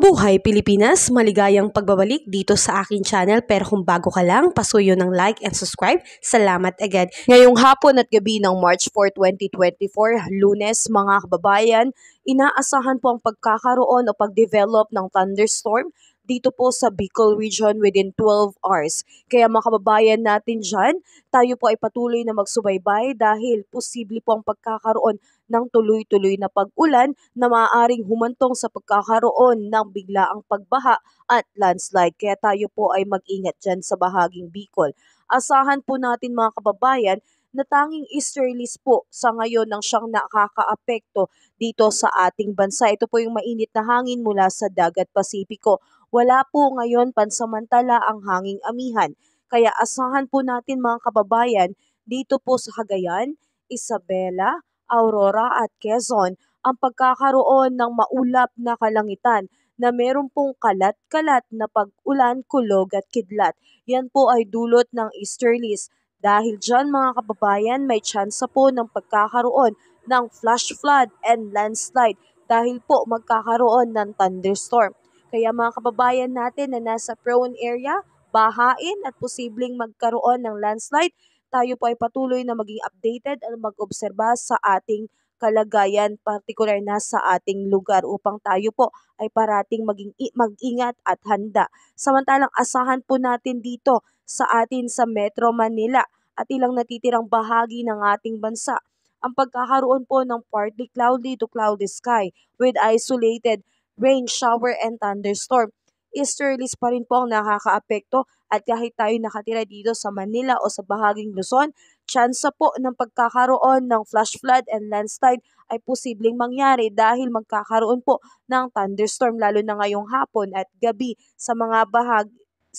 Mabuhay Pilipinas! Maligayang pagbabalik dito sa aking channel, pero kung bago ka lang, pasuyo ng like and subscribe. Salamat agad. Ngayong hapon at gabi ng March 4, 2024, Lunes mga kababayan, inaasahan po ang pagkakaroon o pag-develop ng thunderstorm dito po sa Bicol Region within 12 hours. Kaya mga kababayan natin dyan, tayo po ay patuloy na magsubaybay dahil posible po ang pagkakaroon ng tuloy-tuloy na pag-ulan na maaaring humantong sa pagkakaroon ng biglaang pagbaha at landslide. Kaya tayo po ay mag-ingat dyan sa bahaging Bicol. Asahan po natin mga kababayan na tanging easterlies po sa ngayon ang siyang nakakaapekto dito sa ating bansa. Ito po yung mainit na hangin mula sa Dagat Pasipiko. Wala po ngayon pansamantala ang hanging amihan. Kaya asahan po natin mga kababayan dito po sa Cagayan, Isabela, Aurora at Quezon ang pagkakaroon ng maulap na kalangitan na meron pong kalat-kalat na pag-ulan, kulog at kidlat. Yan po ay dulot ng easterlies. Dahil dyan mga kababayan, may tsansa po ng pagkakaroon ng flash flood and landslide dahil po magkakaroon ng thunderstorm. Kaya mga kababayan natin na nasa prone area, bahain at posibleng magkaroon ng landslide, tayo po ay patuloy na maging updated at mag-obserba sa ating kalagayan, partikular na sa ating lugar upang tayo po ay parating mag-ingat at handa. Samantalang asahan po natin dito sa atin sa Metro Manila at ilang natitirang bahagi ng ating bansa ang pagkakaroon po ng partly cloudy to cloudy sky with isolated rain, shower and thunderstorm. Easterlies pa rin po ang nakakaapekto at kahit tayo nakatira dito sa Manila o sa bahaging Luzon, tsansa po ng pagkakaroon ng flash flood and landslide ay posibleng mangyari dahil magkakaroon po ng thunderstorm lalo na ngayong hapon at gabi sa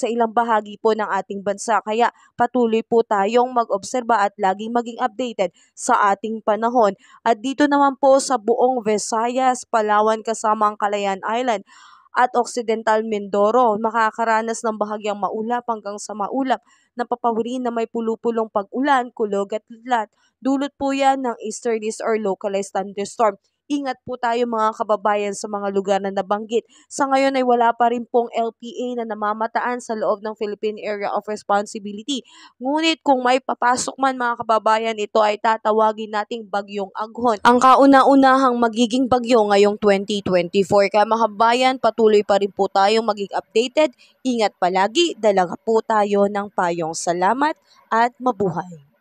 ilang bahagi po ng ating bansa. Kaya patuloy po tayong mag-obserba at laging maging updated sa ating panahon. At dito naman po sa buong Visayas, Palawan kasama ang Calayan Island at Occidental Mindoro, makakaranas ng bahagyang maulap hanggang sa maulap na papawirin na may pulupulong pag-ulan, kulog at kidlat. Dulot po yan ng easterlies or localized thunderstorm. Ingat po tayo mga kababayan sa mga lugar na nabanggit. Sa ngayon ay wala pa rin pong LPA na namamataan sa loob ng Philippine Area of Responsibility. Ngunit kung may papasok man mga kababayan, ito ay tatawagin nating bagyong Aghon. Ang kauna-unahang magiging bagyo ngayong 2024. Kaya mga kababayan, patuloy pa rin po tayong maging updated. Ingat palagi, dalaga po tayo ng payong. Salamat at mabuhay.